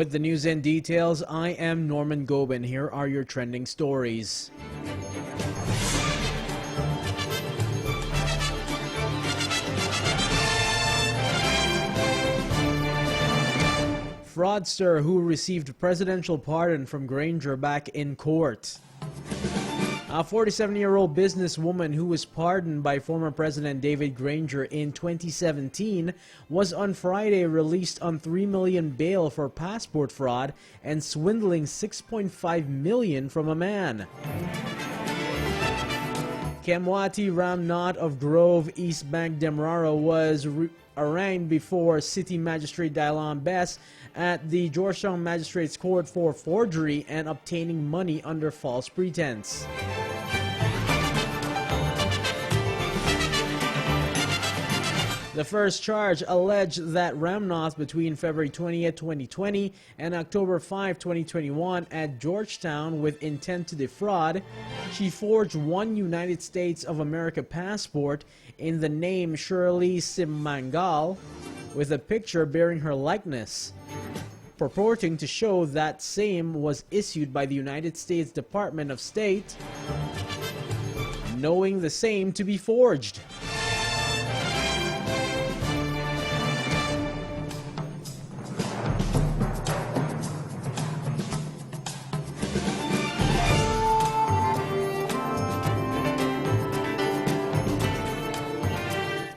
With the news and details, I am Norman Gobin. Here are your trending stories. Fraudster who received presidential pardon from Granger back in court. A 47-year-old businesswoman who was pardoned by former President David Granger in 2017 was on Friday released on $3 million bail for passport fraud and swindling $6.5 million from a man. Kemwati Ramnath of Grove, East Bank, Demerara was arraigned before City Magistrate Dylan Bess at the Georgetown Magistrates Court for forgery and obtaining money under false pretense. The first charge alleged that Ramnath between February 20, 2020 and October 5, 2021 at Georgetown with intent to defraud, she forged one United States of America passport in the name Shirley Simangal with a picture bearing her likeness, purporting to show that same was issued by the United States Department of State, knowing the same to be forged.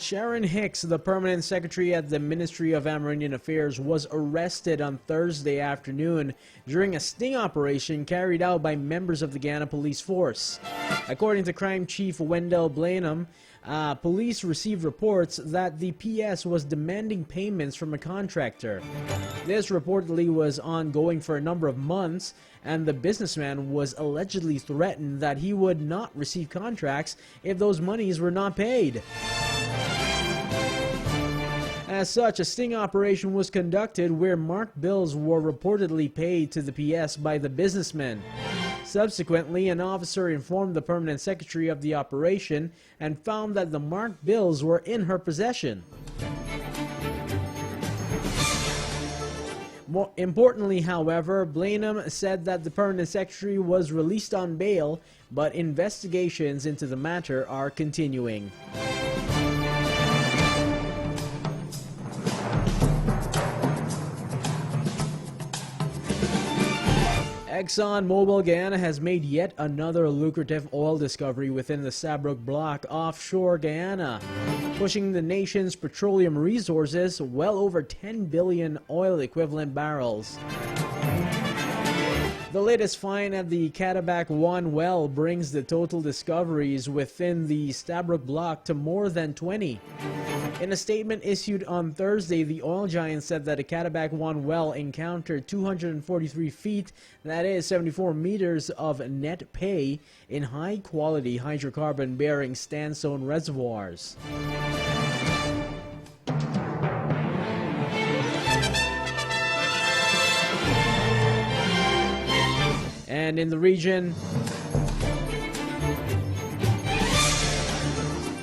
Sharon Hicks, the permanent secretary at the Ministry of Amerindian Affairs, was arrested on Thursday afternoon during a sting operation carried out by members of the Ghana Police Force. According to Crime Chief Wendell Blanham, police received reports that the PS was demanding payments from a contractor. This reportedly was ongoing for a number of months, and the businessman was allegedly threatened that he would not receive contracts if those monies were not paid. As such, a sting operation was conducted where marked bills were reportedly paid to the PS by the businessman. Subsequently, an officer informed the permanent secretary of the operation and found that the marked bills were in her possession. More importantly, however, Blanham said that the permanent secretary was released on bail, but investigations into the matter are continuing. ExxonMobil Guyana has made yet another lucrative oil discovery within the Stabroek Block offshore Guyana, pushing the nation's petroleum resources well over 10 billion oil equivalent barrels. The latest find at the Cataback 1 well brings the total discoveries within the Stabroek Block to more than 20. In a statement issued on Thursday, the oil giant said that the Cataback 1 well encountered 243 feet, that is 74 meters of net pay in high-quality hydrocarbon-bearing sandstone reservoirs. And in the region,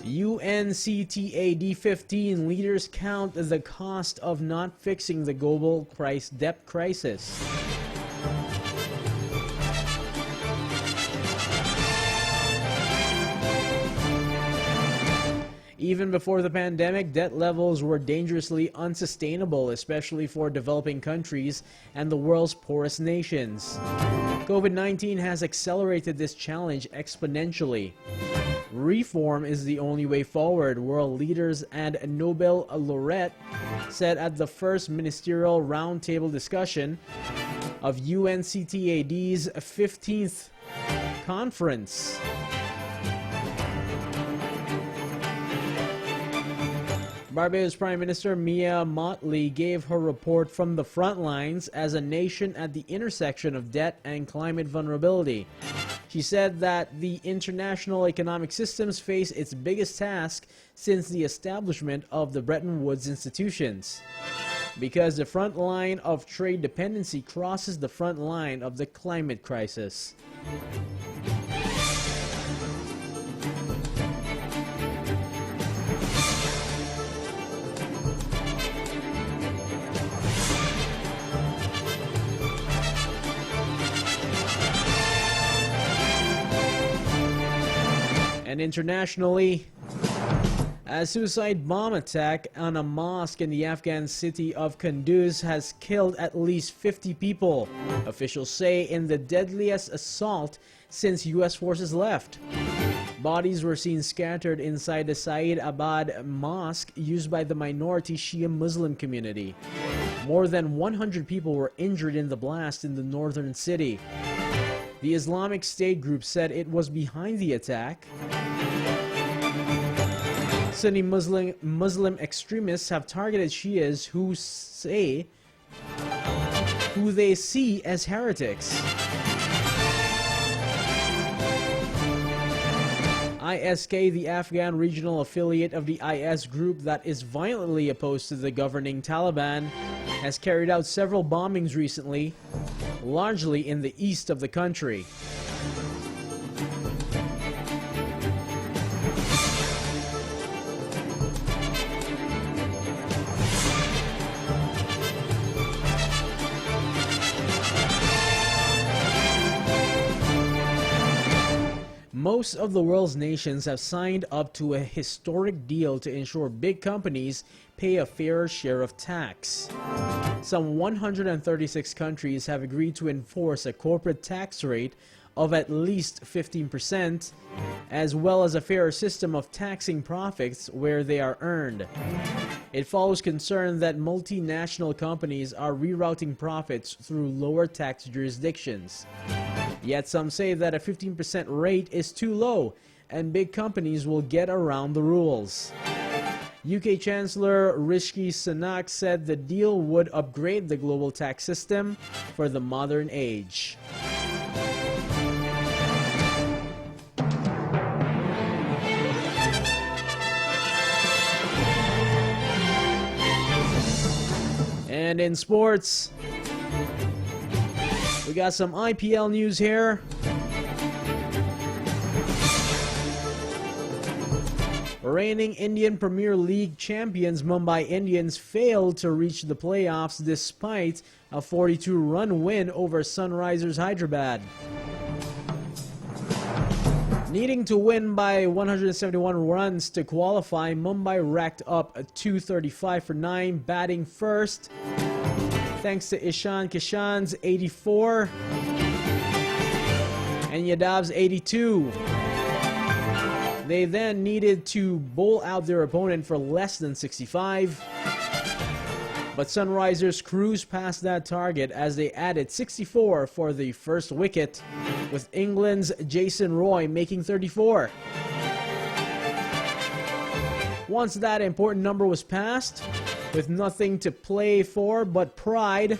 UNCTAD 15 leaders count the cost of not fixing the global debt crisis. Even before the pandemic, debt levels were dangerously unsustainable, especially for developing countries and the world's poorest nations. COVID-19 has accelerated this challenge exponentially. Reform is the only way forward, world leaders and Nobel laureate said at the first ministerial roundtable discussion of UNCTAD's 15th conference. Barbados Prime Minister Mia Mottley gave her report from the front lines as a nation at the intersection of debt and climate vulnerability. She said that the international economic systems face its biggest task since the establishment of the Bretton Woods institutions, because the front line of trade dependency crosses the front line of the climate crisis. And internationally, a suicide bomb attack on a mosque in the Afghan city of Kunduz has killed at least 50 people, officials say, in the deadliest assault since U.S. forces left. Bodies were seen scattered inside the Said Abad mosque used by the minority Shia Muslim community. More than 100 people were injured in the blast in the northern city. The Islamic State group said it was behind the attack. Sunni Muslim extremists have targeted Shias who they see as heretics. ISK, the Afghan regional affiliate of the IS group that is violently opposed to the governing Taliban, has carried out several bombings recently, largely in the east of the country. Most of the world's nations have signed up to a historic deal to ensure big companies pay a fairer share of tax. Some 136 countries have agreed to enforce a corporate tax rate of at least 15%, as well as a fairer system of taxing profits where they are earned. It follows concern that multinational companies are rerouting profits through lower tax jurisdictions. Yet some say that a 15% rate is too low, and big companies will get around the rules. UK Chancellor Rishi Sunak said the deal would upgrade the global tax system for the modern age. And in sports, we got some IPL news here. Reigning Indian Premier League champions Mumbai Indians failed to reach the playoffs despite a 42-run win over Sunrisers Hyderabad. Needing to win by 171 runs to qualify, Mumbai racked up a 235 for 9, batting first, thanks to Ishan Kishan's 84 and Yadav's 82. They then needed to bowl out their opponent for less than 65. But Sunrisers cruised past that target as they added 64 for the first wicket, with England's Jason Roy making 34. Once that important number was passed, with nothing to play for but pride,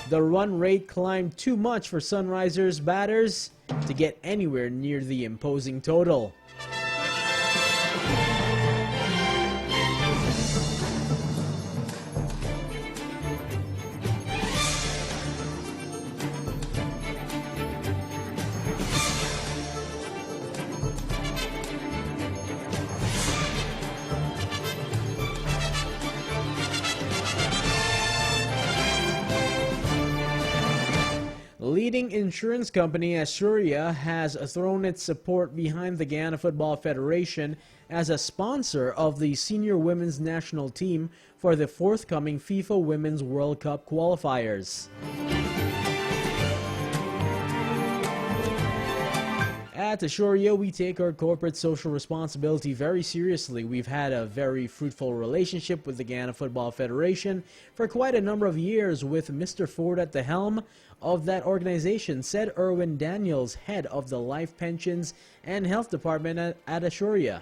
the run rate climbed too much for Sunrisers batters to get anywhere near the imposing total. Leading insurance company Asuria has thrown its support behind the Guyana Football Federation as a sponsor of the senior women's national team for the forthcoming FIFA Women's World Cup qualifiers. At Asuria, we take our corporate social responsibility very seriously. We've had a very fruitful relationship with the Guyana Football Federation for quite a number of years, with Mr. Ford at the helm of that organization, said Erwin Daniels, head of the Life Pensions and Health Department at Asuria.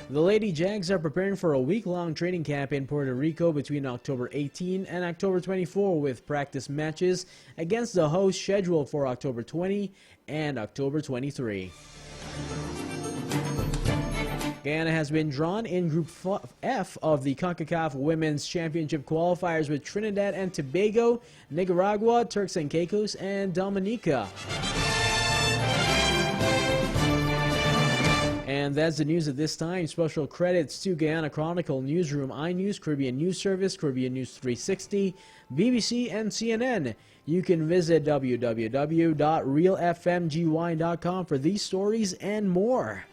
The Lady Jags are preparing for a week-long training camp in Puerto Rico between October 18 and October 24, with practice matches against the host scheduled for October 20 and October 23. Guyana has been drawn in Group F of the CONCACAF Women's Championship qualifiers with Trinidad and Tobago, Nicaragua, Turks and Caicos, and Dominica. And And that's the news at this time. Special credits to Guyana Chronicle, Newsroom, iNews, Caribbean News Service, Caribbean News 360, BBC, and CNN. You can visit www.realfmgy.com for these stories and more.